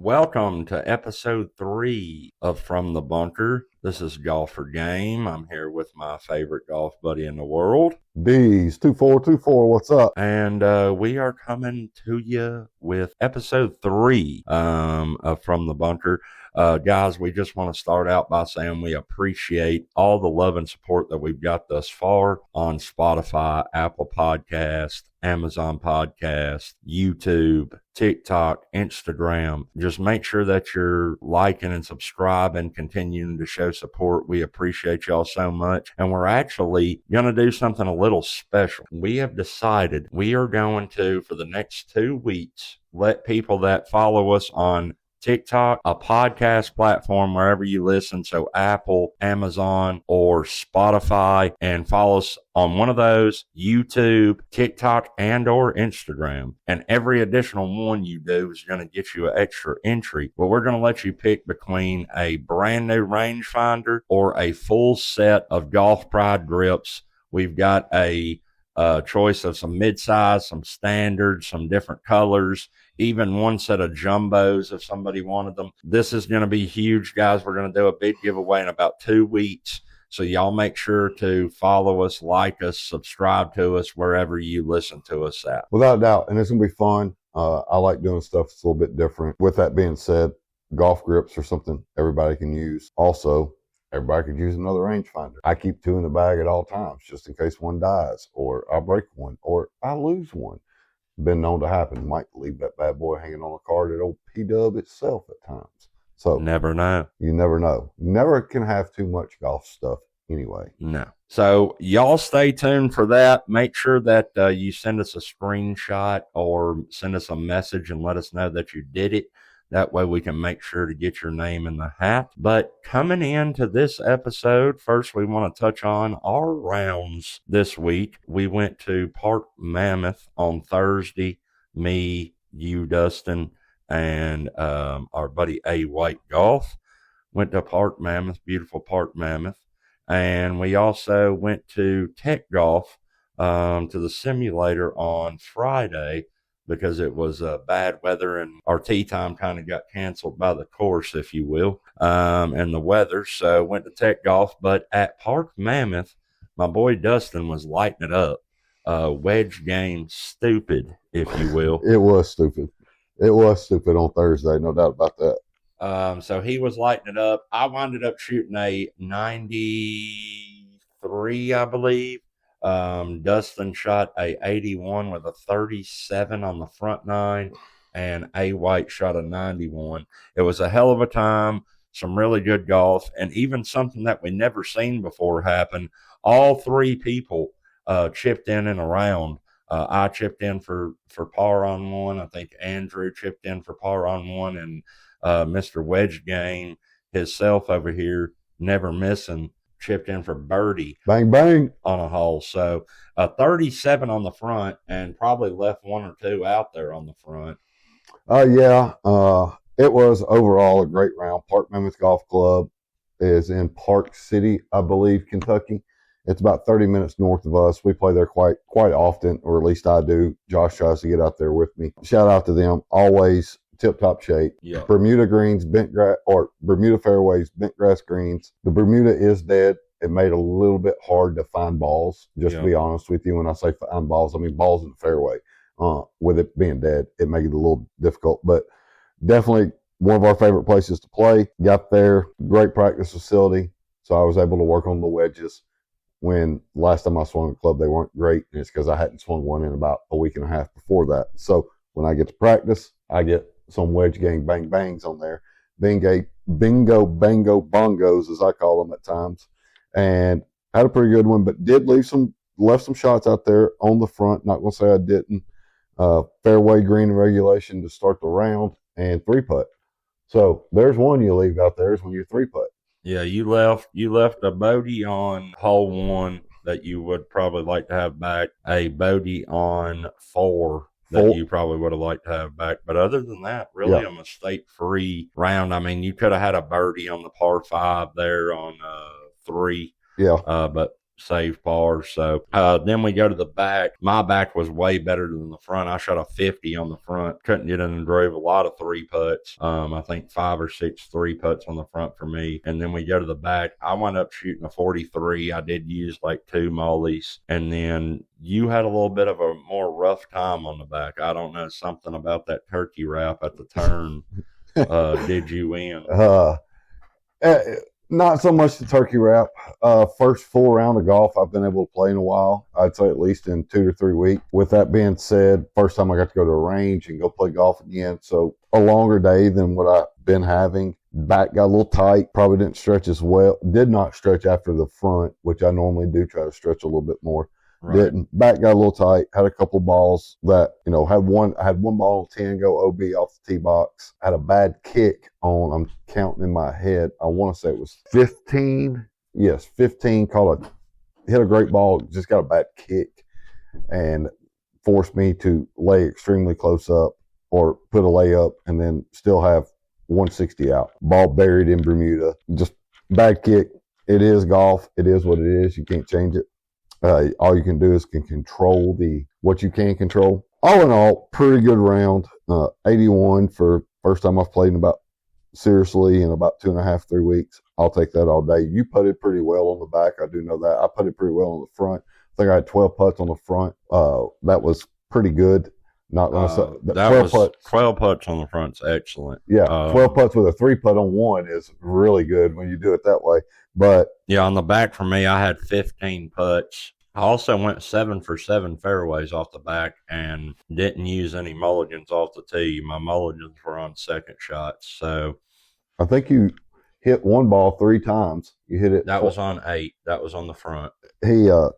Welcome to episode 3 of From the Bunker. This is Golfer Game. I'm here with my favorite golf buddy in the world. Bees 2424, what's up? And we are coming to you with episode 3 of From the Bunker. Guys, we just want to start out by saying we appreciate all the love and support that we've got thus far on Spotify, Apple Podcast, Amazon Podcast, YouTube, TikTok, Instagram. Just make sure that you're liking and subscribing, continuing to show support. We appreciate y'all so much. And we're actually going to do something a little special. We have decided we are going to, for the next 2 weeks, let people that follow us on TikTok, a podcast platform wherever you listen, so Apple, Amazon, or Spotify, and follow us on one of those, YouTube, TikTok, and or Instagram. And every additional one you do is going to get you an extra entry. But we're going to let you pick between a brand new rangefinder or a full set of Golf Pride grips. We've got a choice of some mid-size, some standards, some different colors, even one set of jumbos if somebody wanted them. This is going to be huge, guys. We're going to do a big giveaway in about 2 weeks. So y'all make sure to follow us, like us, subscribe to us wherever you listen to us at. Without a doubt, and it's going to be fun. I like doing stuff that's a little bit different. With that being said, golf grips are something everybody can use. Also, everybody could use another rangefinder. I keep 2 in the bag at all times, just in case one dies, or I break one, or I lose one. Been known to happen. Might leave that bad boy hanging on a card at old P-Dub itself at times. So never know. You never know. Never can have too much golf stuff anyway. No. So y'all stay tuned for that. Make sure that you send us a screenshot or send us a message and let us know that you did it. That way we can make sure to get your name in the hat. But coming into this episode, first we want to touch on our rounds this week. We went to Park Mammoth on Thursday. Me, you, Dustin, and our buddy A. White Golf went to Park Mammoth, beautiful Park Mammoth. And we also went to Tech Golf to the simulator on Friday, because it was bad weather and our tee time kind of got canceled by the course, if you will, and the weather. So went to Tech Golf. But at Park Mammoth, my boy Dustin was lighting it up. Wedge game stupid, if you will. It was stupid. It was stupid on Thursday, no doubt about that. So he was lighting it up. I wound up shooting a 93, I believe. Dustin shot a 81 with a 37 on the front 9, and A. White shot a 91. It was a hell of a time, some really good golf, and even something that we never seen before happen. All 3 people chipped in and around. I chipped in for par on one. I think Andrew chipped in for par on one, and Mr. Wedge Game himself over here, never missing, chipped in for birdie. Bang, bang. On a hole. So a 37 on the front, and probably left 1 or 2 out there on the front. Yeah. It was overall a great round. Park Mammoth Golf Club is in Park City, I believe, Kentucky. It's about 30 minutes north of us. We play there quite often, or at least I do. Josh tries to get out there with me. Shout out to them. Always tip-top shape. Yeah. Bermuda greens, bent grass, or Bermuda fairways, bent grass greens. The Bermuda is dead. It made it a little bit hard to find balls, just to be honest with you. When I say find balls, I mean balls in the fairway. With it being dead, it made it a little difficult. But definitely one of our favorite places to play. Got there, great practice facility. So I was able to work on the wedges. When last time I swung a club, they weren't great. And it's because I hadn't swung one in about a week and a half before that. So when I get to practice, I get some wedge gang bang bangs on there. Bingo, bango, bongos, as I call them at times. And had a pretty good one, but left some shots out there on the front. Not going to say I didn't. Fairway green regulation to start the round, and 3-putt. So there's one you leave out there is when you 3-putt. Yeah, you left a bogey on hole 1 that you would probably like to have back, a bogey on 4 that you probably would have liked to have back. But other than that, really a mistake-free round. I mean, you could have had a birdie on the par 5 there on 3. Yeah. But save par. So then we go to the back. My back was way better than the front. I shot a 50 on the front. Couldn't get in and drove a lot of 3-putts. I think 5 or 6 3-putts on the front for me. And then we go to the back. I wound up shooting a 43. I did use like 2 mollies. And then you had a little bit of a more rough time on the back. I don't know, something about that turkey wrap at the turn. Did you win? Not so much the turkey wrap. First full round of golf I've been able to play in a while. I'd say at least in 2 to 3 weeks. With that being said, first time I got to go to a range and go play golf again. So a longer day than what I've been having. Back got a little tight. Probably didn't stretch as well. Did not stretch after the front, which I normally do try to stretch a little bit more. Right. Didn't. Back got a little tight. Had a couple balls that, I had one ball 10 go OB off the tee box. Had a bad kick on, I'm counting in my head, I want to say it was 15. Yes, 15. Hit a great ball, just got a bad kick and forced me to lay extremely close up or put a layup and then still have 160 out. Ball buried in Bermuda. Just bad kick. It is golf. It is what it is. You can't change it. All you can do is control what you can control. All in all, pretty good round. 81 for first time I've played seriously in about 2.5, 3 weeks. I'll take that all day. You putted pretty well on the back. I do know that. I putted pretty well on the front. I think I had 12 putts on the front. That was pretty good. Not gonna say that 12 putts on the front's excellent. Yeah, 12 putts with a 3-putt on one is really good when you do it that way. But yeah, on the back for me, I had 15 putts. I also went 7 for 7 fairways off the back and didn't use any mulligans off the tee. My mulligans were on second shots. So I think you hit one ball 3 times. You hit it. That was on 8. That was on the front. That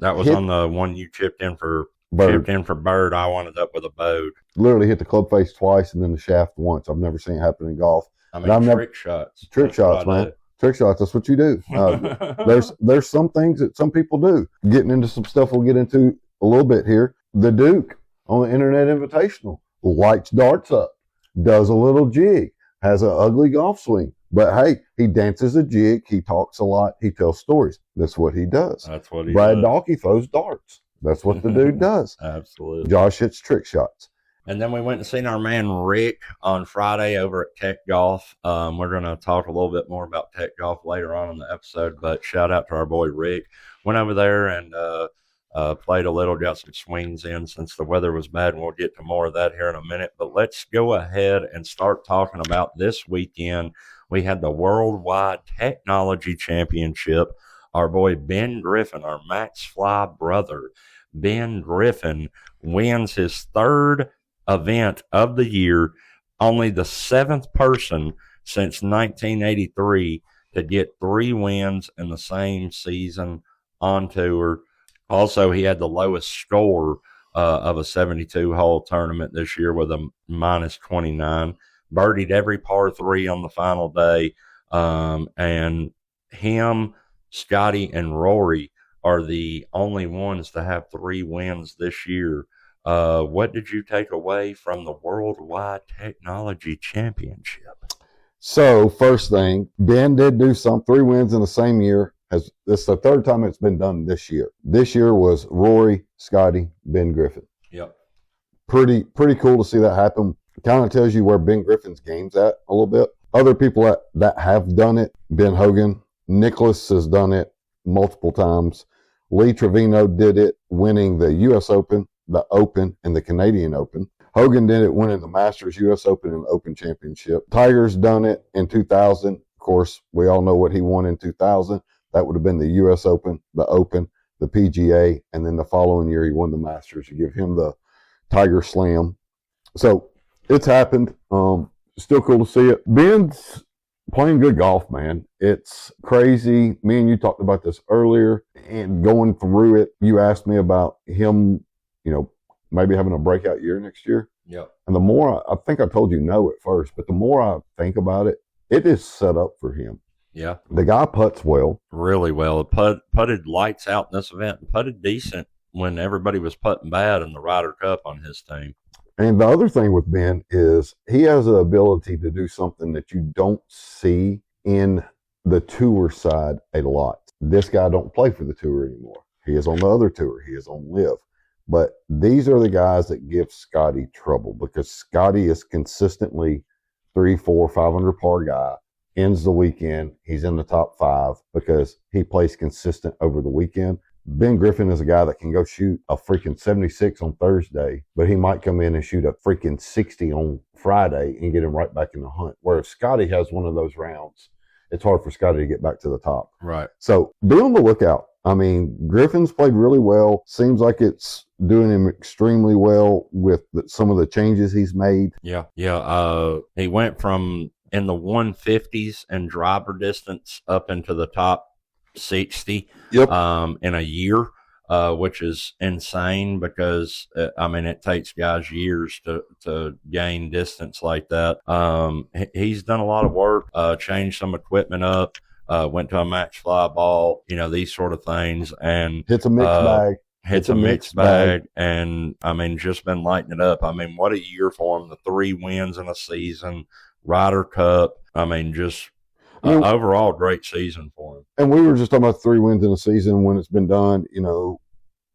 was on the one you chipped in for Bird. I wound up with a boat. Literally hit the club face twice and then the shaft once. I've never seen it happen in golf. I mean, trick shots. Trick shots, man. Trick shots, that's what you do. There's some things that some people do. Getting into some stuff we'll get into a little bit here. The Duke on the Internet Invitational lights darts up, does a little jig, has an ugly golf swing. But hey, he dances a jig, he talks a lot, he tells stories. That's what he does. That's what he Brad does. Dalkey throws darts. That's what the dude does. Absolutely. Josh hits trick shots. And then we went and seen our man Rick on Friday over at Tech Golf. We're going to talk a little bit more about Tech Golf later on in the episode, but shout out to our boy Rick. Went over there and played a little, got some swings in since the weather was bad, and we'll get to more of that here in a minute. But let's go ahead and start talking about this weekend. We had the Worldwide Technology Championship. Our boy Ben Griffin, our Max Fly brother, Ben Griffin wins his 3rd event of the year, only the 7th person since 1983 to get 3 wins in the same season on tour. Also, he had the lowest score of a 72-hole tournament this year with a minus 29. Birdied every par 3 on the final day, and him, Scotty, and Rory are the only ones to have 3 wins this year. What did you take away from the Worldwide Technology Championship? So, first thing, Ben did do 3 wins in the same year. This is the 3rd time it's been done this year. This year was Rory, Scotty, Ben Griffin. Yep. Pretty cool to see that happen. Kind of tells you where Ben Griffin's game's at a little bit. Other people that have done it, Ben Hogan, Nicholas has done it multiple times. Lee Trevino did it, winning the U.S. Open, the Open, and the Canadian Open. Hogan did it, winning the Masters, U.S. Open, and Open Championship. Tiger's done it in 2000. Of course, we all know what he won in 2000. That would have been the U.S. Open, the Open, the PGA, and then the following year he won the Masters to give him the Tiger Slam. So it's happened. Still cool to see it. Ben's playing good golf, man. It's crazy. Me and you talked about this earlier, and going through it, you asked me about him, maybe having a breakout year next year. Yep. And the more, I think I told you no at first, but the more I think about it, it is set up for him. Yeah. The guy putts well. Really well. Putted lights out in this event, and putted decent when everybody was putting bad in the Ryder Cup on his team. And the other thing with Ben is he has the ability to do something that you don't see in the tour side a lot. this guy don't play for the tour anymore. He is on the other tour. He is on LIV. But these are the guys that give Scotty trouble, because Scotty is consistently 3, 4, 500 par guy. Ends the weekend, he's in the top 5 because he plays consistent over the weekend. Ben Griffin is a guy that can go shoot a freaking 76 on Thursday, but he might come in and shoot a freaking 60 on Friday and get him right back in the hunt. Whereas Scotty has one of those rounds, it's hard for Scotty to get back to the top. Right. So be on the lookout. I mean, Griffin's played really well. Seems like it's doing him extremely well with some of the changes he's made. Yeah. He went from in the 150s and driver distance up into the top 60 in a year, which is insane because, it takes guys years to gain distance like that. He's done a lot of work, changed some equipment up, went to a match fly ball, these sort of things. And hits a mixed bag. Hits a mixed bag. And, just been lighting it up. What a year for him. The 3 wins in a season. Ryder Cup. Overall great season for him. And we were just talking about 3 wins in a season when it's been done,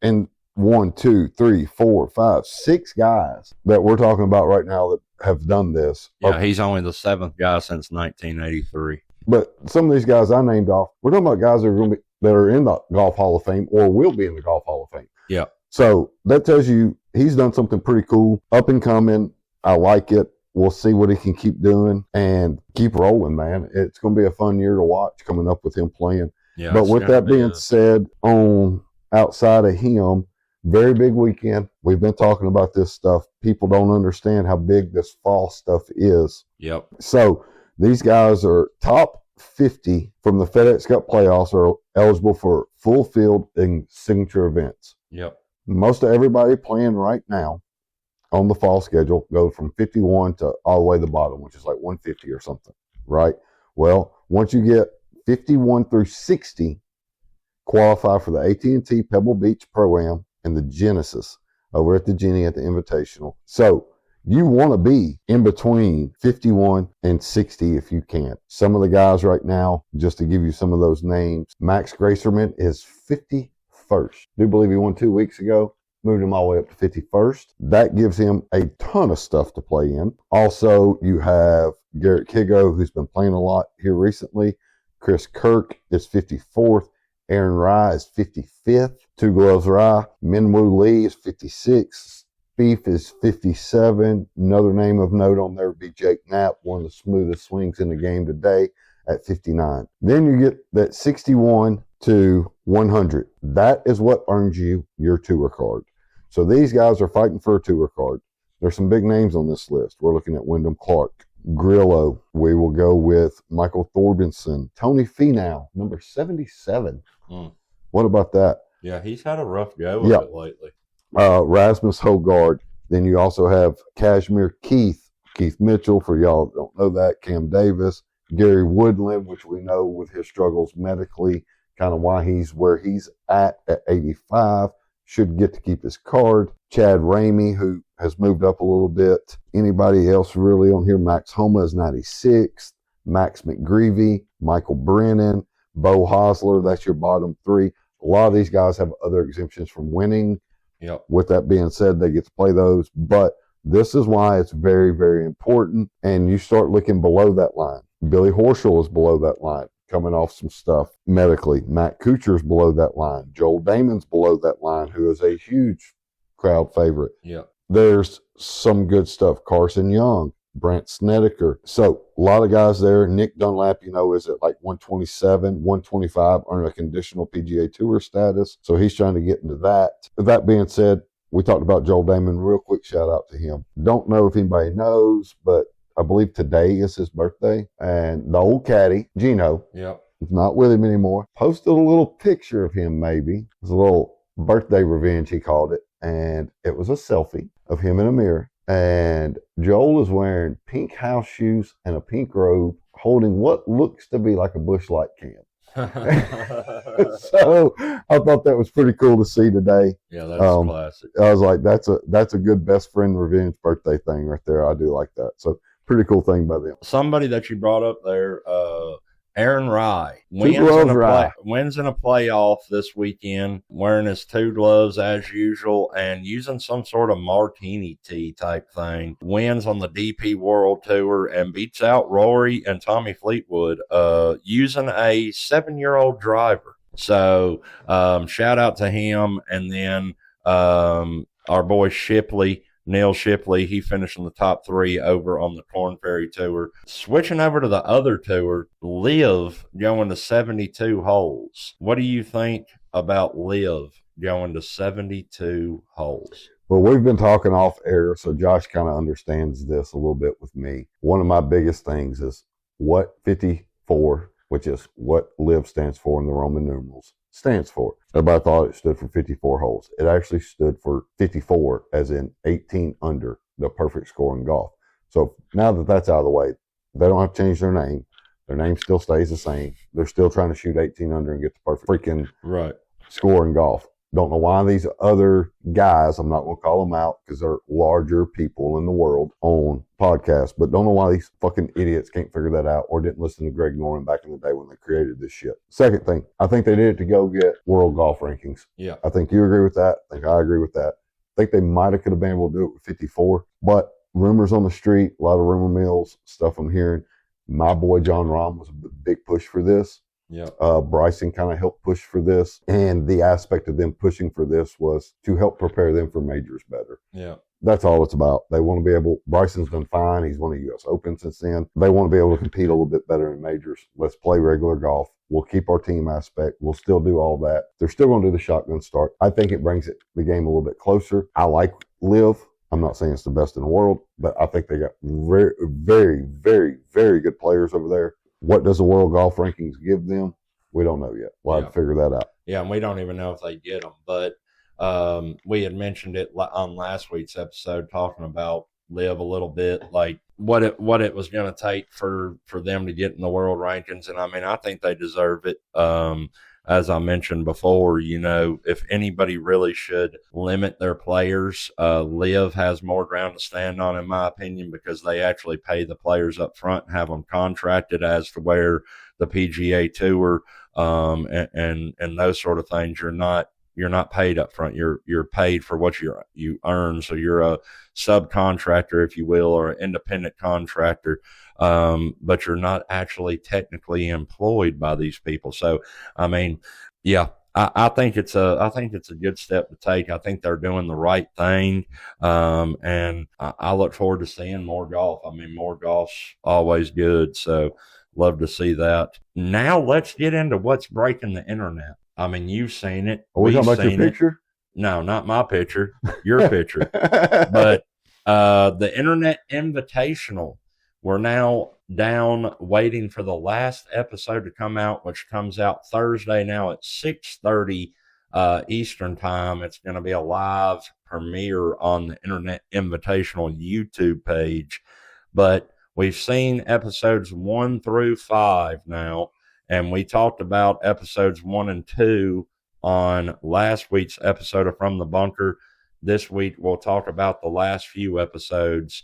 and 1, 2, 3, 4, 5, 6 guys that we're talking about right now that have done this. Yeah, he's only the 7th guy since 1983. But some of these guys I named off, we're talking about guys that are in the Golf Hall of Fame or will be in the Golf Hall of Fame. Yeah. So that tells you he's done something pretty cool, up and coming. I like it. We'll see what he can keep doing and keep rolling, man. It's going to be a fun year to watch coming up with him playing. Yeah, but with that being said, outside of him, very big weekend. We've been talking about this stuff. People don't understand how big this fall stuff is. Yep. So these guys are top 50 from the FedEx Cup playoffs are eligible for full field and signature events. Yep. Most of everybody playing right now on the fall schedule go from 51 to all the way to the bottom, which is like 150 or something, right? Well, once you get 51 through 60, qualify for the AT&T Pebble Beach Pro-Am and the Genesis over at the Genie at the Invitational. So you want to be in between 51 and 60 if you can. Some of the guys right now, just to give you some of those names, Max Gracerman is 51st. I do believe he won 2 weeks ago. Moved him all the way up to 51st. That gives him a ton of stuff to play in. Also, you have Garrett Kigo, who's been playing a lot here recently. Chris Kirk is 54th. Aaron Rye is 55th. Two Gloves Rye. Minwoo Lee is 56th. Spieth is 57. Another name of note on there would be Jake Knapp, one of the smoothest swings in the game today at 59. Then you get that 61 to 100. That is what earns you your tour card. So these guys are fighting for a tour card. There's some big names on this list. We're looking at Wyndham Clark, Grillo. We will go with Michael Thorbjornsen, Tony Finau, number 77. What about that? Yeah, he's had a rough go with it lately. Rasmus Hogard. Then you also have Kashmir Keith Mitchell, for y'all that don't know that, Cam Davis, Gary Woodland, which we know with his struggles medically, kind of why he's where he's at 85. Should get to keep his card. Chad Ramey, who has moved up a little bit. Anybody else really on here? Max Homa is 96. Max McGreevy, Michael Brennan, Bo Hosler. That's your bottom 3. A lot of these guys have other exemptions from winning. Yep. With that being said, they get to play those. But this is why it's very, very important. And you start looking below that line. Billy Horschel is below that line, coming off some stuff medically. Matt Kuchar's below that line. Joel Damon's below that line, who is a huge crowd favorite. Yeah. There's some good stuff. Carson Young, Brant Snedeker. So a lot of guys there. Nick Dunlap, is at like 127, 125, earning a conditional PGA Tour status. So he's trying to get into that. With that being said, we talked about Joel Damon. Real quick shout out to him. Don't know if anybody knows, but I believe today is his birthday. And the old caddy, Gino, is not with him anymore. Posted a little picture of him, maybe. It was a little birthday revenge, he called it. And it was a selfie of him in a mirror. And Joel is wearing pink house shoes and a pink robe, holding what looks to be like a Busch Light can. So I thought that was pretty cool to see today. Yeah, that's classic. I was like, that's a good best friend revenge birthday thing right there. I do like that. So pretty cool thing by them. Somebody that you brought up there, Aaron Rye Two gloves Rye. wins in a playoff this weekend, wearing his 2 gloves as usual and using some sort of martini tea type thing. Wins on the DP World Tour and beats out Rory and Tommy Fleetwood using a 7-year-old driver. So shout out to him. And then our boy Shipley, Neil Shipley, he finished in the top 3 over on the Korn Ferry Tour. Switching over to the other tour, LIV going to 72 holes. What do you think about LIV going to 72 holes? Well, we've been talking off air, so Josh kind of understands this a little bit with me. One of my biggest things is what 54, which is what LIV stands for in the Roman numerals, stands for. Everybody thought it stood for 54 holes. It actually stood for 54, as in 18 under, the perfect score in golf. So now that that's out of the way, they don't have to change their name. Their name still stays the same. They're still trying to shoot 18 under and get the perfect freaking score in golf. Don't know why these other guys, I'm not going to call them out because they're larger people in the world on podcasts, but don't know why these fucking idiots can't figure that out or didn't listen to Greg Norman back in the day when they created this shit. Second thing, I think they did it to go get world golf rankings. Yeah. I think you agree with that. I think I agree with that. I think they might have could have been able to do it with 54, but rumors on the street, a lot of rumor mills, stuff I'm hearing. My boy John Rahm was a big push for this. Yeah. Bryson kind of helped push for this, and the aspect of them pushing for this was to help prepare them for majors better. Yeah. That's all it's about. They want to be able, Bryson's done fine. He's won a U.S. Open since then. They want to be able to compete a little bit better in majors. Let's play regular golf. We'll keep our team aspect. We'll still do all that. They're still going to do the shotgun start. I think it brings the game a little bit closer. I like LIV. I'm not saying it's the best in the world, but I think they got very, very, very, very good players over there. What does the world golf rankings give them? We don't know yet. We'll have to figure that out. Yeah, and we don't even know if they get them. But we had mentioned it on last week's episode, talking about LIV a little bit, like what it was going to take for them to get in the world rankings. And I mean, I think they deserve it. As I mentioned before, you know, if anybody really should limit their players, LIV has more ground to stand on, in my opinion, because they actually pay the players up front and have them contracted, as to where the PGA Tour and those sort of things, you're not paid up front. You're paid for what you earn. So you're a subcontractor, if you will, or an independent contractor. But you're not actually technically employed by these people. So, I mean, yeah, I think it's a good step to take. I think they're doing the right thing. And I look forward to seeing more golf. I mean, more golf's always good. So love to see that. Now let's get into what's breaking the internet. I mean, you've seen it. Are we talking about your picture? No, not my picture, your picture. But the Internet Invitational, we're now down waiting for the last episode to come out, which comes out Thursday now at 6:30 Eastern time. It's going to be a live premiere on the Internet Invitational YouTube page. But we've seen episodes 1 through 5 now, and we talked about episodes 1 and 2 on last week's episode of From the Bunker. This week we'll talk about the last few episodes.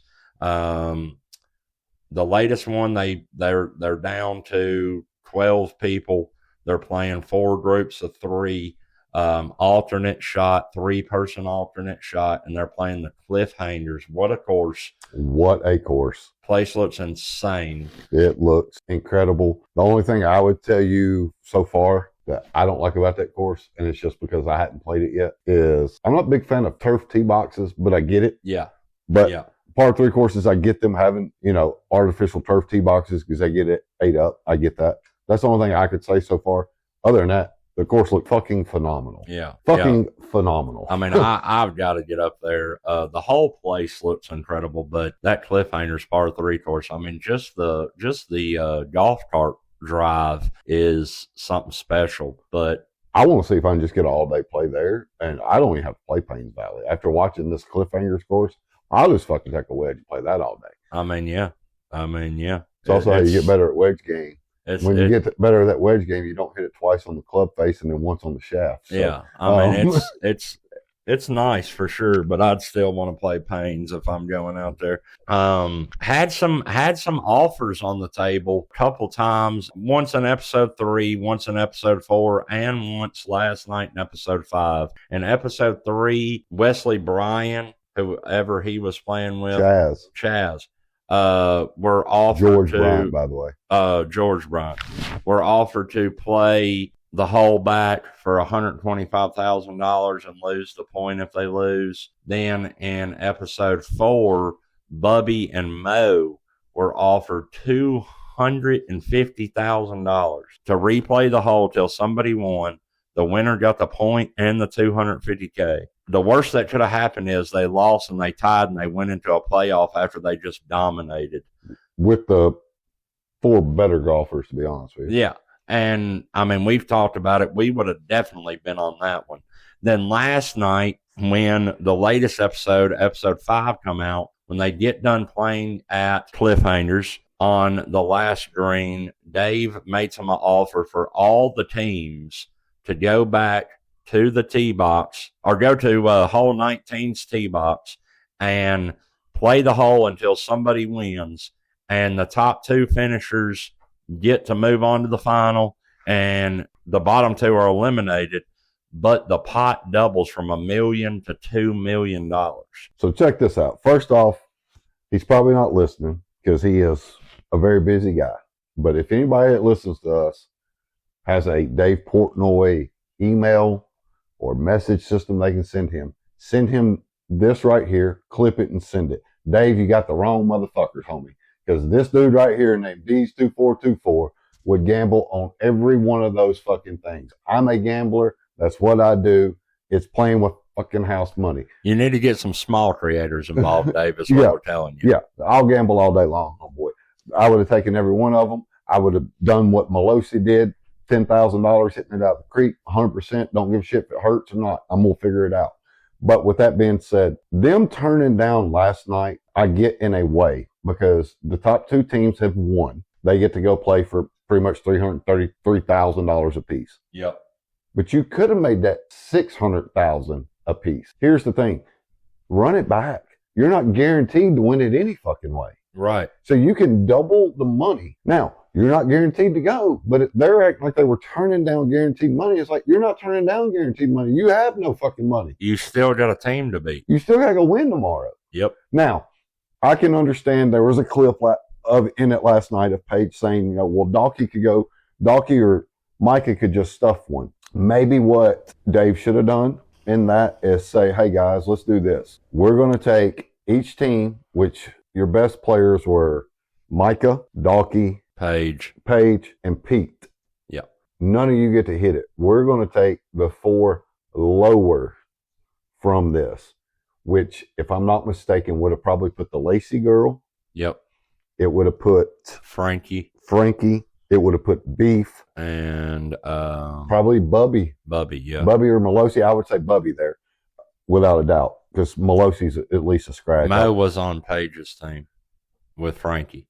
The latest one, they're down to 12 people. They're playing 4 groups of 3, alternate shot, 3-person alternate shot, and they're playing the Cliffhangers. What a course. What a course. Place looks insane. It looks incredible. The only thing I would tell you so far that I don't like about that course, and it's just because I hadn't played it yet, is I'm not a big fan of turf tee boxes, but I get it. Yeah. But yeah. Par 3 courses, I get them having, artificial turf tee boxes because they get it ate up. I get that. That's the only thing I could say so far. Other than that, the course looked fucking phenomenal. Yeah. Phenomenal. I mean, I've got to get up there. The whole place looks incredible, but that Cliffhangers Par 3 course, I mean, just the golf cart drive is something special. But I want to see if I can just get an all-day play there, and I don't even have to play Paynes Valley. After watching this Cliffhangers course, I'll just fucking take a wedge and play that all day. I mean, yeah. It's also how you get better at wedge game. When you get better at that wedge game, you don't hit it twice on the club face and then once on the shaft. So, yeah. I mean, It's nice for sure, but I'd still want to play Pains if I'm going out there. Had some offers on the table a couple times. Once in episode 3, once in episode 4, and once last night in episode 5. In episode 3, Wesley Bryan, whoever he was playing with, Chaz, were offered George Bryant, by the way. George Bryant, were offered to play the hole back for $125,000 and lose the point if they lose. Then in episode 4, Bubby and Mo were offered $250,000 to replay the hole till somebody won. The winner got the point and the $250K. The worst that could have happened is they lost and they tied and they went into a playoff after they just dominated. With the 4 better golfers, to be honest with you. Yeah. And, I mean, we've talked about it. We would have definitely been on that one. Then last night, when the latest episode 5, come out, when they get done playing at Cliffhangers on the last green, Dave made some offer for all the teams to go back to the tee box or go to hole 19's tee box and play the hole until somebody wins. And the top 2 finishers get to move on to the final, and the bottom 2 are eliminated, but the pot doubles from $1 million to $2 million. So check this out. First off, he's probably not listening because he is a very busy guy. But if anybody that listens to us has a Dave Portnoy email or message system they can send him this right here, clip it and send it. Dave, you got the wrong motherfuckers, homie. Because this dude right here named D's2424 would gamble on every one of those fucking things. I'm a gambler. That's what I do. It's playing with fucking house money. You need to get some small creators involved, Dave, is what we're telling you. Yeah, I'll gamble all day long, homeboy. I would have taken every one of them. I would have done what Melosi did, $10,000 hitting it out of the creek, 100%. Don't give a shit if it hurts or not. I'm going to figure it out. But with that being said, them turning down last night, I get in a way because the top 2 teams have won. They get to go play for pretty much $333,000 a piece. Yep. But you could have made that $600,000 a piece. Here's the thing. Run it back. You're not guaranteed to win it any fucking way. Right. So you can double the money. Now, you're not guaranteed to go, but they're acting like they were turning down guaranteed money. It's like, you're not turning down guaranteed money. You have no fucking money. You still got a team to beat. You still got to go win tomorrow. Yep. Now, I can understand there was a clip in it last night of Paige saying, well, Dalkey or Micah could just stuff one. Maybe what Dave should have done in that is say, hey guys, let's do this. We're going to take each team, which your best players were Micah, Dalkey, Paige, and Pete. Yep. None of you get to hit it. We're going to take the 4 lower from this, which, if I'm not mistaken, would have probably put the Lacey girl. Yep. It would have put Frankie. It would have put Beef. And probably Bubby. Yeah. Bubby or Melosi. I would say Bubby there, without a doubt, because Melosi's at least a scratch. Mo was on Paige's team with Frankie.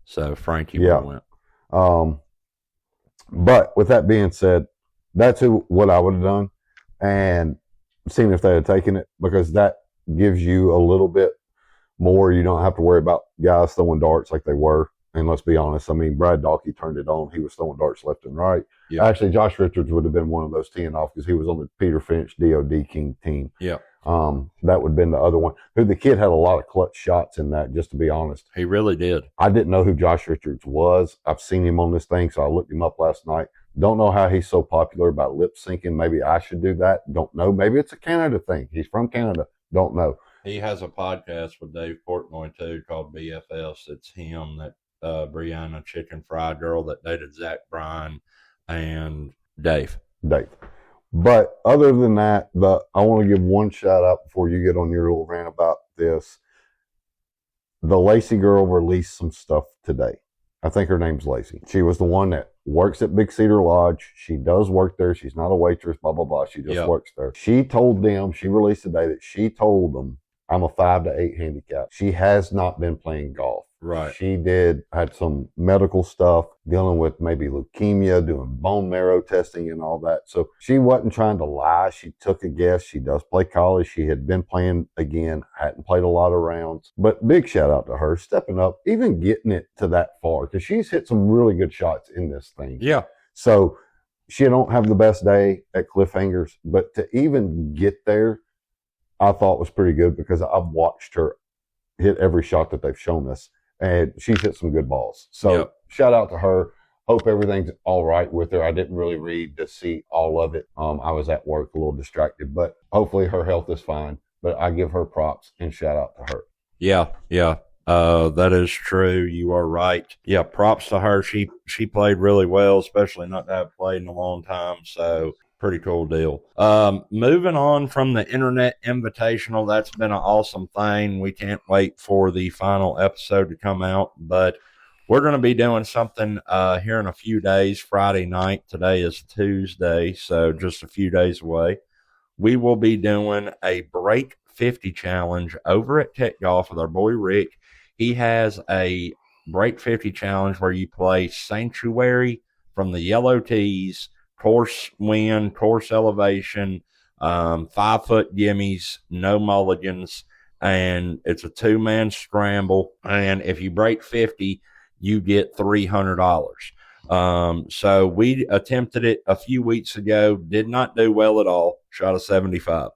So Frankie went. But with that being said, that's what I would have done, and seen if they had taken it, because that gives you a little bit more. You don't have to worry about guys throwing darts like they were. And let's be honest, I mean, Brad Dalkey turned it on. He was throwing darts left and right. Yep. Actually, Josh Richards would have been one of those teeing off because he was on the Peter Finch DOD King team. Yeah. That would have been the other one. The kid had a lot of clutch shots in that, just to be honest. He really did. I didn't know who Josh Richards was. I've seen him on this thing, so I looked him up last night. Don't know how he's so popular about lip syncing. Maybe I should do that. Don't know. Maybe it's a Canada thing. He's from Canada. Don't know. He has a podcast with Dave Portnoy, too, called BFS. It's him, that Brianna Chicken Fry girl that dated Zach Bryan, and Dave. But other than that, I want to give one shout out before you get on your little rant about this. The Lacey girl released some stuff today. I think her name's Lacey. She was the one that works at Big Cedar Lodge. She does work there. She's not a waitress, blah, blah, blah. She just works there. She told them, she released today that she told them, I'm a 5 to 8 handicap. She has not been playing golf. Right. She had some medical stuff, dealing with maybe leukemia, doing bone marrow testing and all that. So she wasn't trying to lie. She took a guess. She does play college. She had been playing again, hadn't played a lot of rounds. But big shout out to her stepping up, even getting it to that far, because she's hit some really good shots in this thing. Yeah. So she don't have the best day at Cliffhangers, but to even get there, I thought was pretty good, because I've watched her hit every shot that they've shown us, and she's hit some good balls. So shout out to her. Hope everything's all right with her. I didn't really read to see all of it. I was at work a little distracted, but hopefully her health is fine. But I give her props and shout out to her. Yeah. That is true. You are right. Yeah, props to her. She played really well, especially not to have played in a long time. So pretty cool deal. Moving on from the Internet Invitational, that's been an awesome thing. We can't wait for the final episode to come out, but we're going to be doing something here in a few days, Friday night. Today is Tuesday, so just a few days away. We will be doing a Break 50 challenge over at Tech Golf with our boy Rick. He has a Break 50 challenge where you play Sanctuary from the yellow tees, course wind, course elevation, 5-foot gimmies, no mulligans, and it's a 2-man scramble. And if you break 50, you get $300. So we attempted it a few weeks ago, did not do well at all, shot a 75.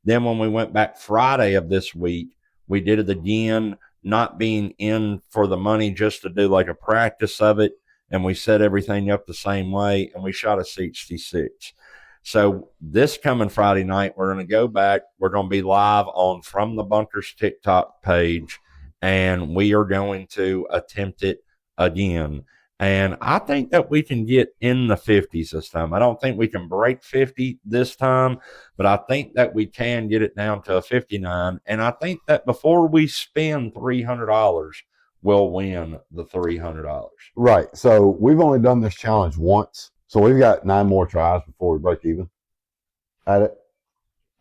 Then when we went back Friday of this week, we did it again, not being in for the money, just to do like a practice of it. And we set everything up the same way, and we shot a 66. So this coming Friday night, we're going to go back. We're going to be live on From the Bunkers TikTok page, and we are going to attempt it again. And I think that we can get in the 50s this time. I don't think we can break 50 this time, but I think that we can get it down to a 59. And I think that before we spend $300, we'll win the $300. Right. So we've only done this challenge once. So we've got 9 more tries before we break even at it.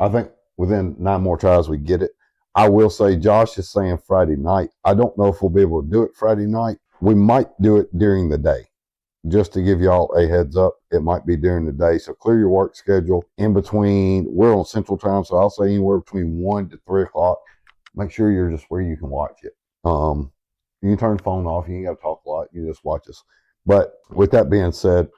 I think within 9 more tries, we get it. I will say Josh is saying Friday night. I don't know if we'll be able to do it Friday night. We might do it during the day. Just to give y'all a heads up, it might be during the day. So clear your work schedule. In between, we're on Central Time, so I'll say anywhere between 1 to 3 o'clock. Make sure you're just where you can watch it. You can turn the phone off. You ain't got to talk a lot. You just watch us. But with that being said,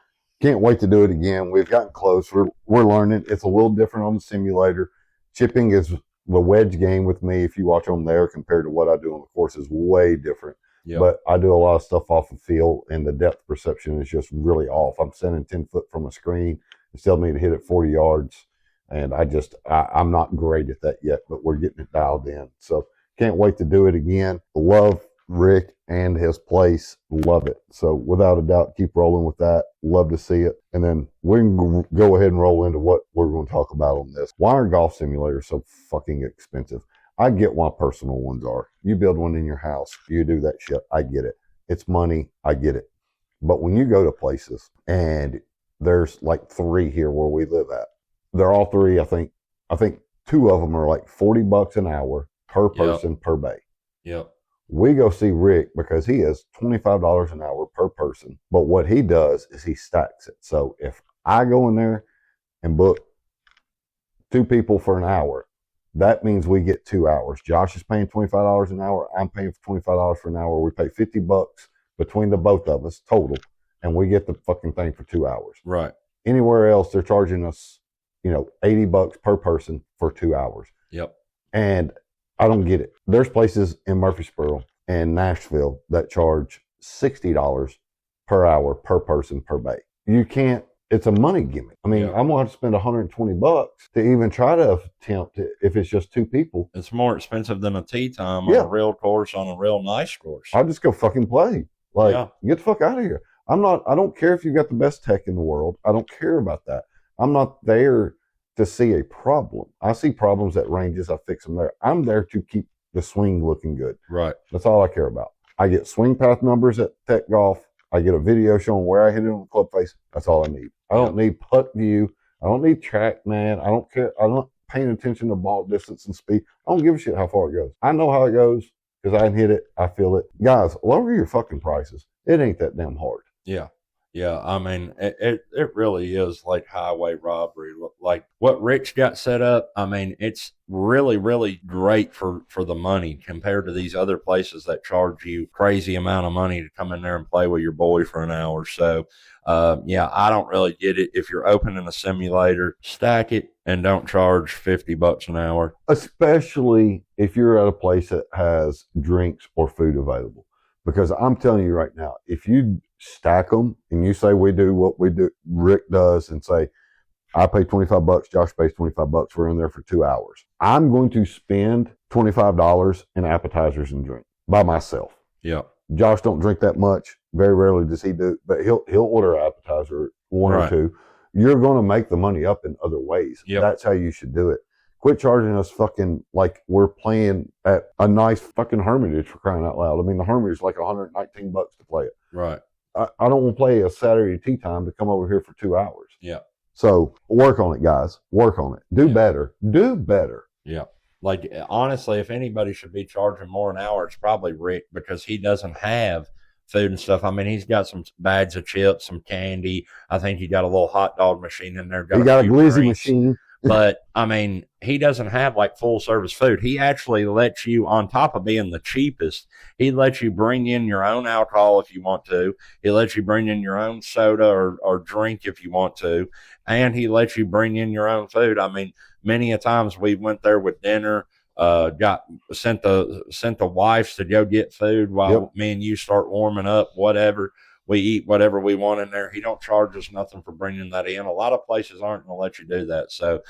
can't wait to do it again. We've gotten close. We're learning. It's a little different on the simulator. Chipping is the wedge game with me. If you watch on there compared to what I do on the course is way different. Yep. But I do a lot of stuff off the field, and the depth perception is just really off. I'm sending 10 foot from a screen. It's telling me to hit it 40 yards. And I'm not great at that yet, but we're getting it dialed in. So can't wait to do it again. Love Rick and his place. Love it. So without a doubt, keep rolling with that. Love to see it. And then we can go ahead and roll into what we're going to talk about on this. Why are golf simulators so fucking expensive? I get why personal ones are. You build one in your house. You do that shit. I get it. It's money. I get it. But when you go to places, and there's like 3 here where we live at, they're all 3, I think 2 of them are like $40 an hour per person per bay. Yep. We go see Rick because he is $25 an hour per person. But what he does is he stacks it. So if I go in there and book 2 people for an hour, that means we get 2 hours. Josh is paying $25 an hour. I'm paying $25 for an hour. We pay $50 between the both of us total, and we get the fucking thing for 2 hours. Right. Anywhere else, they're charging us, $80 per person for 2 hours. Yep. And I don't get it. There's places in Murfreesboro and Nashville that charge $60 per hour per person per bay. You can't. It's a money gimmick. I mean, I'm going to have to spend $120 to even try to attempt it if it's just 2 people. It's more expensive than a tee time on a real course, on a real nice course. I'll just go fucking play. Get the fuck out of here. I don't care if you've got the best tech in the world. I don't care about that. I'm not there to see a problem. I see problems at ranges. I fix them there. I'm there to keep the swing looking good. Right. That's all I care about. I get swing path numbers at Tech Golf. I get a video showing where I hit it on the club face. That's all I need. I don't need putt view. I don't need track, man. I don't care. I'm not paying attention to ball distance and speed. I don't give a shit how far it goes. I know how it goes because I can hit it. I feel it. Guys, lower your fucking prices. It ain't that damn hard. Yeah. Yeah, I mean, it really is like highway robbery. Like what Rich got set up, I mean, it's really, really great for the money compared to these other places that charge you crazy amount of money to come in there and play with your boy for an hour. So, yeah, I don't really get it. If you're opening a simulator, stack it and don't charge $50 an hour. Especially if you're at a place that has drinks or food available. Because I'm telling you right now, if you stack them and you say we do what we do, Rick does, and say, I pay $25, Josh pays $25, we're in there for 2 hours. I'm going to spend $25 in appetizers and drink by myself. Yeah. Josh don't drink that much. Very rarely does he do, but he'll order an appetizer, one or two. You're going to make the money up in other ways. Yep. That's how you should do it. Quit charging us fucking like we're playing at a nice fucking Hermitage, for crying out loud. I mean, the Hermitage is like $119 to play it. Right. I don't want to play a Saturday tea time to come over here for 2 hours. Yeah. So work on it, guys. Work on it. Do better. Do better. Yeah. Like, honestly, if anybody should be charging more an hour, it's probably Rick, because he doesn't have food and stuff. I mean, he's got some bags of chips, some candy. I think he got a little hot dog machine in there. He got a glizzy machine. But, I mean, he doesn't have, like, full-service food. He actually lets you, on top of being the cheapest, he lets you bring in your own alcohol if you want to. He lets you bring in your own soda or drink if you want to. And he lets you bring in your own food. I mean, many a times we went there with dinner, got sent the wives to go get food while me and you start warming up, whatever. We eat whatever we want in there. He don't charge us nothing for bringing that in. A lot of places aren't going to let you do that. So,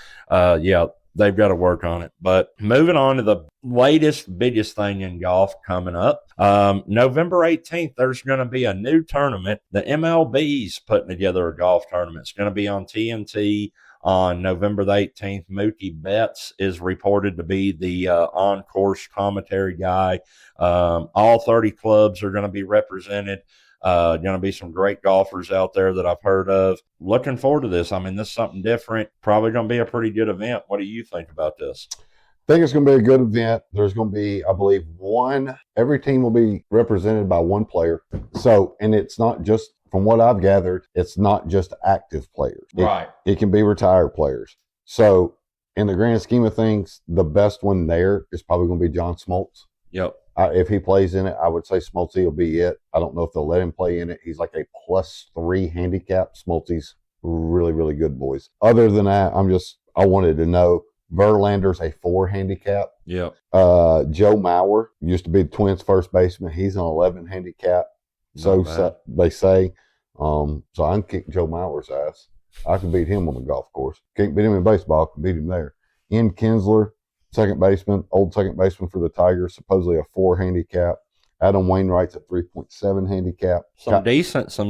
yeah, they've got to work on it. But moving on to the latest, biggest thing in golf coming up. November 18th, there's going to be a new tournament. The MLB's putting together a golf tournament. It's going to be on TNT on November the 18th. Mookie Betts is reported to be the on-course commentary guy. All 30 clubs are going to be represented. Going to be some great golfers out there that I've heard of. Looking forward to this. I mean, this is something different. Probably going to be a pretty good event. What do you think about this? I think it's going to be a good event. There's going to be, I believe, every team will be represented by one player. So, and it's not just, from what I've gathered, it's not just active players. Right. It can be retired players. So, in the grand scheme of things, the best one there is probably going to be John Smoltz. Yep. If he plays in it, I would say Smoltzy will be it. I don't know if they'll let him play in it. He's like a +3 handicap. Smoltzy's really, really good, boys. Other than that, I wanted to know. Verlander's a 4 handicap. Yep. Joe Mauer used to be the Twins' first baseman. He's an 11 handicap. So they say. So I can kick Joe Mauer's ass. I can beat him on the golf course. Can't beat him in baseball. I can beat him there. Ian Kinsler, old second baseman for the Tigers, supposedly a 4 handicap. Adam Wainwright's a 3.7 handicap. Some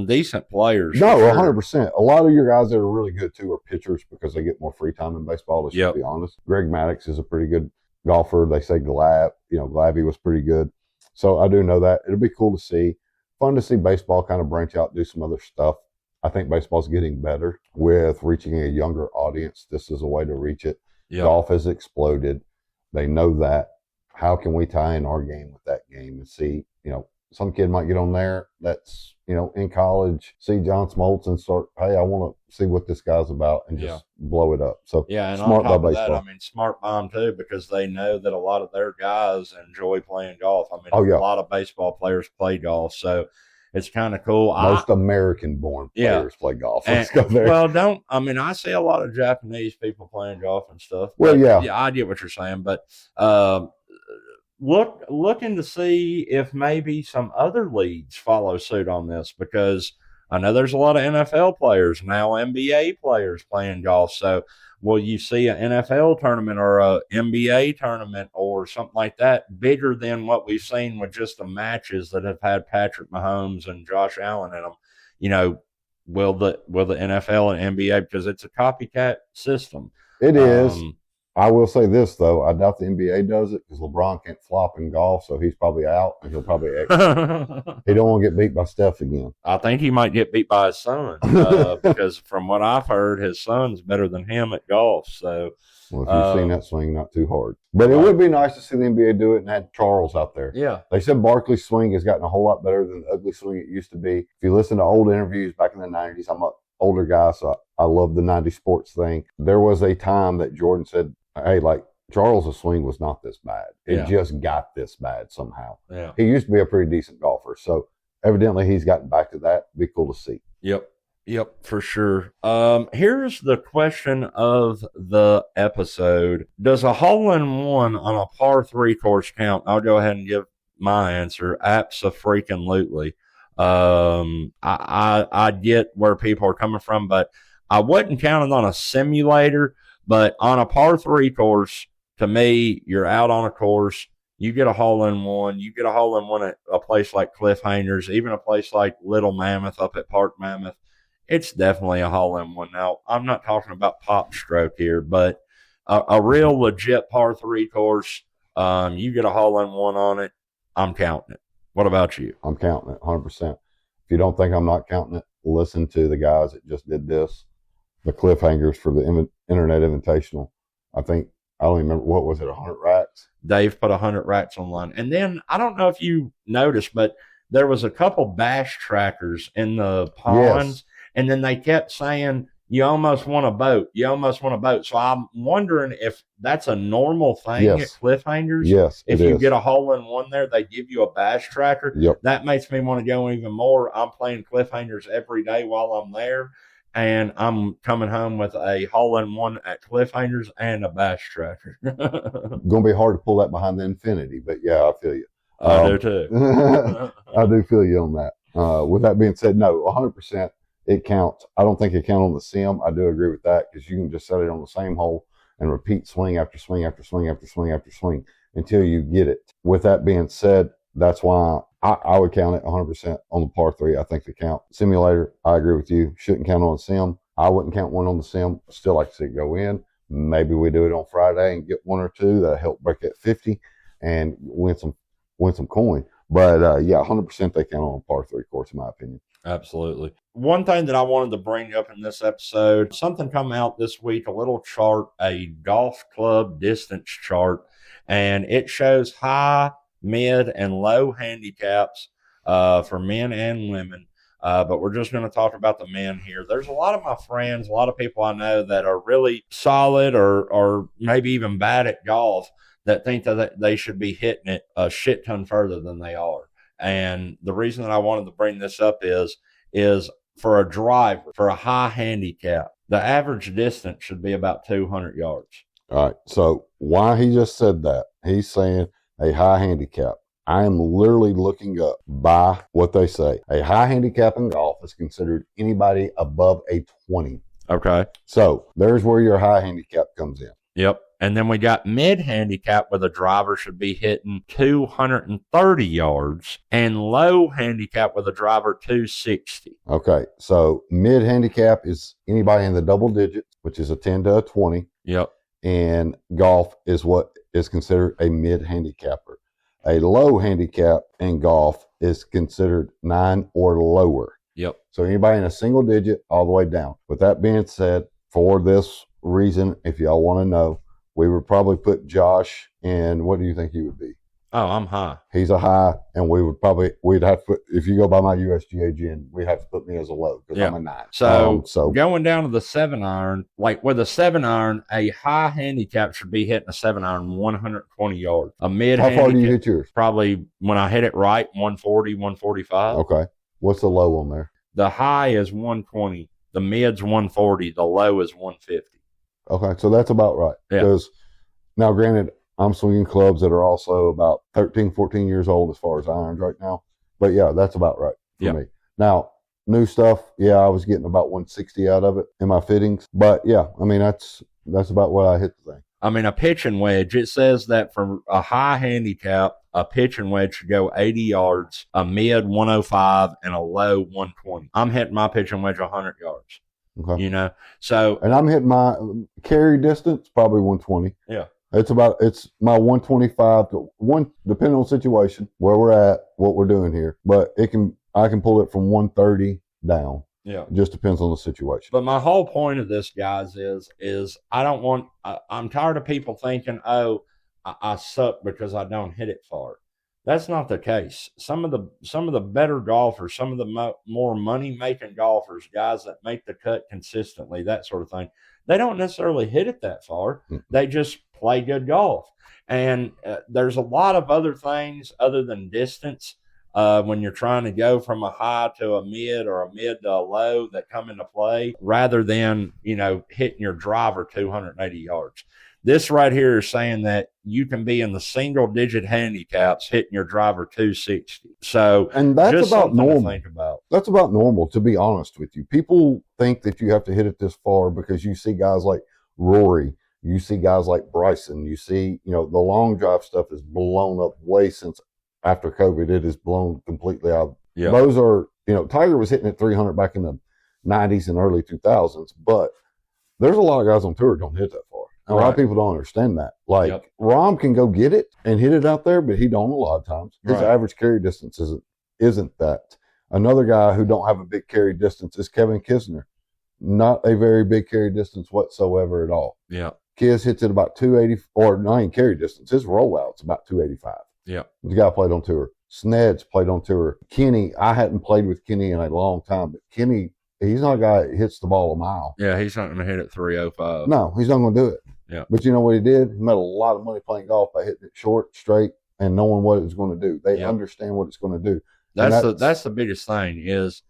decent players. No, 100%. A lot of your guys that are really good too are pitchers because they get more free time in baseball. Let's just be honest. Greg Maddux is a pretty good golfer. They say Glavy was pretty good. So I do know that. It'll be cool to see. Fun to see baseball kind of branch out, do some other stuff. I think baseball's getting better with reaching a younger audience. This is a way to reach it. Yep. Golf has exploded. They know that. How can we tie in our game with that game and see, some kid might get on there that's, in college, see John Smoltz and start, hey, I want to see what this guy's about and just blow it up. So, and smart on top of that, I mean, smart by them too, because they know that a lot of their guys enjoy playing golf. I mean, a lot of baseball players play golf. So, it's kind of cool. Most American-born players play golf. Let's go there. Well, I see a lot of Japanese people playing golf and stuff. Well, yeah, I get what you're saying, but looking to see if maybe some other leagues follow suit on this, because I know there's a lot of NFL players now, NBA players playing golf. So, will you see an NFL tournament or a NBA tournament or something like that bigger than what we've seen with just the matches that have had Patrick Mahomes and Josh Allen in them? Will the NFL and NBA, because it's a copycat system. It is. I will say this though, I doubt the NBA does it because LeBron can't flop in golf, so he's probably out and he'll probably exit. He don't want to get beat by Steph again. I think he might get beat by his son because from what I've heard, his son's better than him at golf. So, well, if you've seen that swing, not too hard. But it would be nice to see the NBA do it and have Charles out there. Yeah. They said Barkley's swing has gotten a whole lot better than the ugly swing it used to be. If you listen to old interviews back in the 90s, I'm an older guy, so I love the 90s sports thing. There was a time that Jordan said, hey, like, Charles' swing was not this bad. It just got this bad somehow. Yeah. He used to be a pretty decent golfer, so evidently he's gotten back to that. Be cool to see. Yep, for sure. Here's the question of the episode. Does a hole-in-one on a par 3 course count? I'll go ahead and give my answer. Abso-freaking-lutely. I get where people are coming from, but I wouldn't count it on a simulator. But on a par 3 course, to me, you're out on a course. You get a hole-in-one. You get a hole-in-one at a place like Cliffhangers, even a place like Little Mammoth up at Park Mammoth. It's definitely a hole-in-one. Now, I'm not talking about pop stroke here, but a real legit par 3 course, you get a hole-in-one on it, I'm counting it. What about you? I'm counting it 100%. If you don't think I'm not counting it, listen to the guys that just did this, the Cliffhangers for the Internet Invitational. I don't remember, what was it, 100 racks? Dave put 100 racks online. And then, I don't know if you noticed, but there was a couple bash trackers in the ponds. Yes. And then they kept saying, you almost won a boat. You almost won a boat. So I'm wondering if that's a normal thing at Cliffhangers. Yes, if you get a hole-in-one there, they give you a bash tracker. Yep. That makes me want to go even more. I'm playing Cliffhangers every day while I'm there, and I'm coming home with a hole-in-one at Cliffhangers and a bash tracker. Going to be hard to pull that behind the Infinity, but yeah, I feel you. I do too. I do feel you on that. With that being said, no, 100%. It counts. I don't think it counts on the sim. I do agree with that because you can just set it on the same hole and repeat swing after swing after swing after swing after swing until you get it. With that being said, that's why I would count it 100% on the par 3. I think they count. Simulator, I agree with you. Shouldn't count on the sim. I wouldn't count one on the sim. Still like to see it go in. Maybe we do it on Friday and get 1 or 2 that help break that 50 and win some coin. But yeah, 100% they count on a par 3 course in my opinion. Absolutely. One thing that I wanted to bring up in this episode, something come out this week, a little chart, a golf club distance chart, and it shows high, mid, and low handicaps for men and women. But we're just going to talk about the men here. There's a lot of my friends, a lot of people I know that are really solid or maybe even bad at golf that think that they should be hitting it a shit ton further than they are. And the reason that I wanted to bring this up is for a driver, for a high handicap, the average distance should be about 200 yards. All right. So why he just said that, he's saying a high handicap. I am literally looking up by what they say. A high handicap in golf is considered anybody above a 20. Okay. So there's where your high handicap comes in. Yep. And then we got mid handicap where the driver should be hitting 230 yards and low handicap with a driver 260. Okay. So mid handicap is anybody in the double digits, which is a 10 to a 20. Yep. And golf is what is considered a mid handicapper. A low handicap in golf is considered 9 or lower. Yep. So anybody in a single digit all the way down. With that being said, for this reason, if y'all want to know, we would probably put Josh in, what do you think he would be? Oh, I'm high. He's a high, and we'd have to put, if you go by my USGA gen, we'd have to put me as a low because I'm a 9. So going down to the 7-iron, like with a 7-iron, a high handicap should be hitting a 7-iron 120 yards. A mid handicap. How far do you hit yours? Probably when I hit it right, 140, 145. Okay. What's the low on there? The high is 120. The mid's 140. The low is 150. Okay, so that's about right. Yeah. Because now, granted, I'm swinging clubs that are also about 13, 14 years old as far as irons right now. But yeah, that's about right for me. Now, new stuff, yeah, I was getting about 160 out of it in my fittings. But yeah, I mean, that's about what I hit the thing. I mean, a pitching wedge, it says that for a high handicap, a pitching wedge should go 80 yards, a mid 105, and a low 120. I'm hitting my pitching wedge 100 yards. Okay. You know, so and I'm hitting my carry distance probably 120. Yeah. It's my 125 to one, depending on the situation, where we're at, what we're doing here. But I can pull it from 130 down. Yeah. It just depends on the situation. But my whole point of this, guys, is I'm tired of people thinking, oh, I suck because I don't hit it far. That's not the case. Some of the better golfers, some of the more money making golfers, guys that make the cut consistently, that sort of thing, they don't necessarily hit it that far. They just play good golf. And there's a lot of other things other than distance when you're trying to go from a high to a mid or a mid to a low that come into play rather than, hitting your driver 280 yards. This right here is saying that you can be in the single digit handicaps hitting your driver 260. So, and that's just about normal. To think about. That's about normal, to be honest with you. People think that you have to hit it this far because you see guys like Rory, you see guys like Bryson, you see, the long drive stuff is blown up way since after COVID. It is blown completely out. Yeah. Those are, Tiger was hitting at 300 back in the 90s and early 2000s, but there's a lot of guys on tour who don't hit that far. And a lot of people don't understand that. Like, Rahm can go get it and hit it out there, but he don't a lot of times. His average carry distance isn't that. Another guy who don't have a big carry distance is Kevin Kisner. Not a very big carry distance whatsoever at all. Yeah. Kiz hits it about 280, or not even carry distance. His rollout's about 285. Yeah. The guy played on tour. Sned's played on tour. Kenny, I hadn't played with Kenny in a long time, but Kenny, he's not a guy that hits the ball a mile. Yeah, he's not going to hit it 305. No, he's not going to do it. Yeah. But you know what he did? He made a lot of money playing golf by hitting it short, straight, and knowing what it was going to do. They understand what it's going to do. That's the biggest thing is,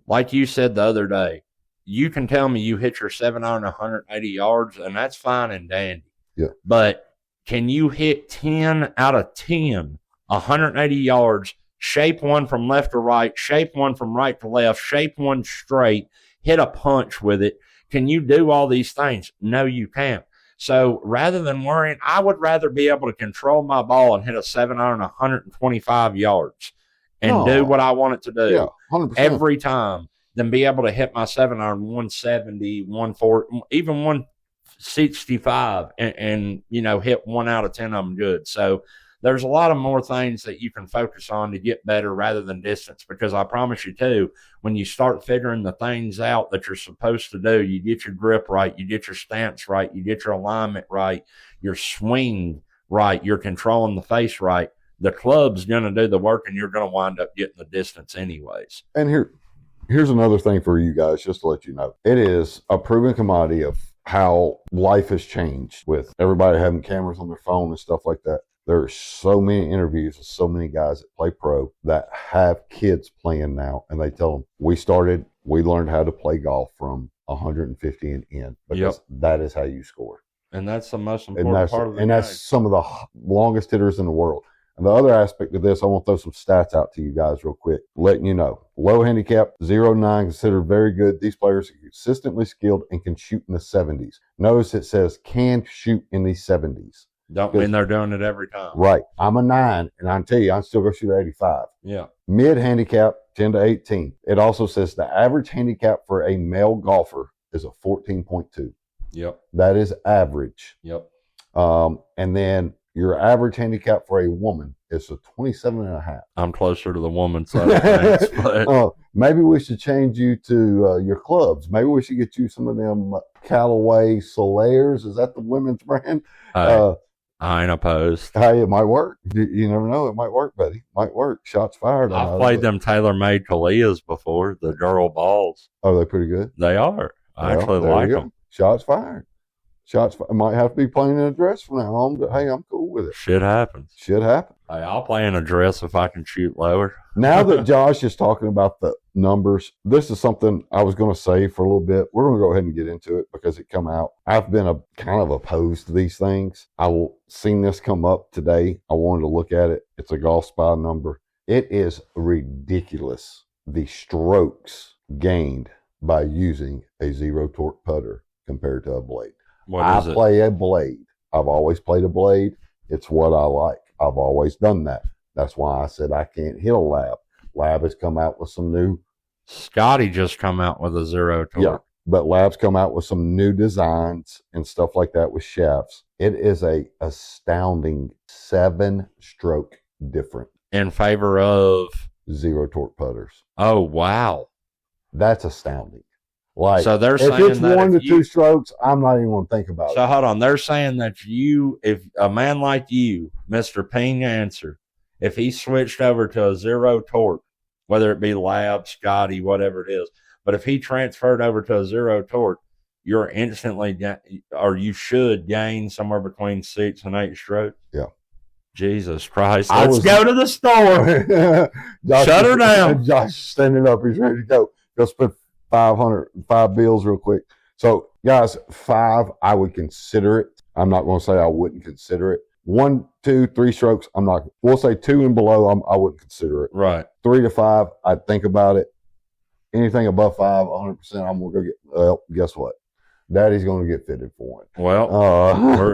like you said the other day, you can tell me you hit your 7-iron 180 yards, and that's fine and dandy. Yeah. But can you hit 10 out of 10, 180 yards, shape one from left to right, shape one from right to left, shape one straight, hit a punch with it? Can you do all these things? No, you can't. So rather than worrying, I would rather be able to control my ball and hit a 7-iron 125 yards and do what I want it to do 100%. every time than be able to hit my 7-iron 170, 140, even 165 and hit 1 out of 10 of them good. So there's a lot of more things that you can focus on to get better rather than distance, because I promise you too, when you start figuring the things out that you're supposed to do, you get your grip right, you get your stance right, you get your alignment right, your swing right, you're controlling the face right, the club's going to do the work and you're going to wind up getting the distance anyways. And here's another thing for you guys, just to let you know. It is a proven commodity of how life has changed with everybody having cameras on their phone and stuff like that. There are so many interviews with so many guys that play pro that have kids playing now, and they tell them, we learned how to play golf from 150 and in, because that is how you score. And that's the most important part of the game. And that's some of the longest hitters in the world. And the other aspect of this, I want to throw some stats out to you guys real quick, letting you know. Low handicap, 0-9, considered very good. These players are consistently skilled and can shoot in the 70s. Notice it says can shoot in the 70s. Don't mean they're doing it every time. Right. I'm a 9, and I can tell you, I'm still going to shoot at 85. Yeah. Mid handicap, 10 to 18. It also says the average handicap for a male golfer is a 14.2. Yep. That is average. Yep. And then your average handicap for a woman is a 27.5. I'm closer to the woman side of things. But maybe we should change you to your clubs. Maybe we should get you some of them Callaway Solaires. Is that the women's brand? I ain't opposed. Hey, it might work. You never know. It might work, buddy. Might work. Shots fired. I've played them tailor-made Kalias before, the girl balls. Oh, they're pretty good? They are. I actually like them. Shots fired. I might have to be playing in a dress from now on, but hey, I'm cool with it. Shit happens. Hey, I'll play in a dress if I can shoot lower. Now that Josh is talking about the numbers, this is something I was going to say for a little bit. We're going to go ahead and get into it because it come out. I've been kind of opposed to these things. I seen this come up today. I wanted to look at it. It's a Golf Spy number. It is ridiculous, the strokes gained by using a zero torque putter compared to a blade. I play a blade. I've always played a blade. It's what I like. I've always done that. That's why I said I can't hit a lab. Lab has come out with some new Scotty just come out with a zero torque. Yeah, but LIV's come out with some new designs and stuff like that with shafts. It is a astounding 7-stroke different In favor of zero torque putters. Oh, wow. That's astounding. Like, so they're if saying it's that 1 to you, 2 strokes, I'm not even going to think about it. So hold on. They're saying that if a man like you, Mr. Ping Answer, if he switched over to a zero torque, whether it be LIV, Scotty, whatever it is, but if he transferred over to a zero torque, you're instantly, or you should gain somewhere between 6 and 8 strokes. Yeah. Jesus Christ. Let's go to the store. Shut her down. Josh is standing up. He's ready to go. Go spend 5 bills real quick. So, guys, 5, I would consider it. I'm not going to say I wouldn't consider it. 1, 2, 3 strokes, I'm not. We'll say 2 and below, I wouldn't consider it. Right. 3 to 5, I'd think about it. Anything above 5, 100%, I'm going to go get. Well, guess what? Daddy's going to get fitted for it. Well,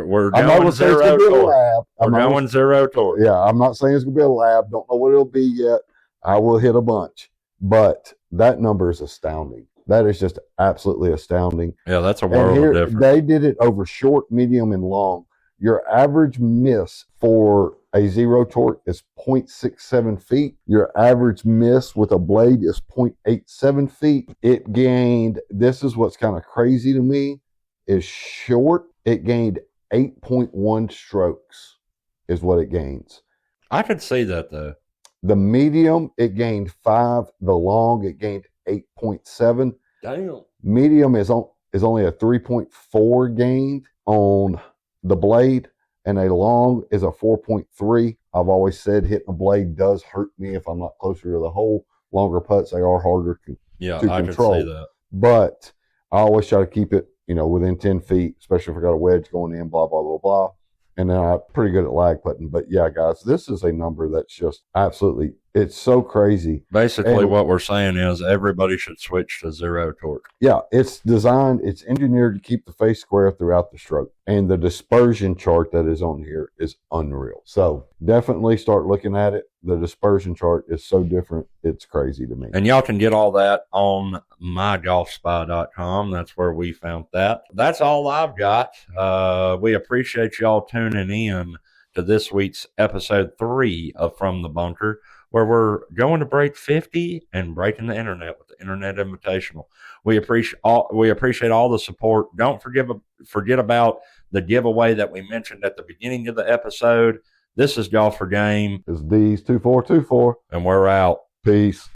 we're I'm not going zero torque. We're going zero torque. Yeah, I'm not saying it's going to be a lab. Don't know what it'll be yet. I will hit a bunch. But that number is astounding. That is just absolutely astounding. Yeah, that's a world of difference. They did it over short, medium, and long. Your average miss for a zero torque is 0.67 feet. Your average miss with a blade is 0.87 feet. It gained, this is what's kind of crazy to me, is short. It gained 8.1 strokes is what it gains. I could see that, though. The medium, it gained 5. The long, it gained 8.7. Damn. Medium is only a 3.4 gained on the blade, and a long is a 4.3. I've always said hitting a blade does hurt me if I'm not closer to the hole. Longer putts, they are harder to control. I can see that. But I always try to keep it, within 10 feet, especially if I got a wedge going in, blah, blah, blah, blah. And then I'm pretty good at lag putting. But yeah, guys, this is a number that's just absolutely, it's so crazy. Basically, what we're saying is everybody should switch to zero torque. Yeah, it's designed, it's engineered to keep the face square throughout the stroke. And the dispersion chart that is on here is unreal. So definitely start looking at it. The dispersion chart is so different. It's crazy to me. And y'all can get all that on mygolfspy.com. That's where we found that. That's all I've got. We appreciate y'all tuning in to this week's episode 3 of From the Bunker, where we're going to break 50 and breaking the internet with the Internet Invitational. We appreciate all the support. Don't forget about the giveaway that we mentioned at the beginning of the episode. This is Golf for Game. It's D's 2424. And we're out. Peace.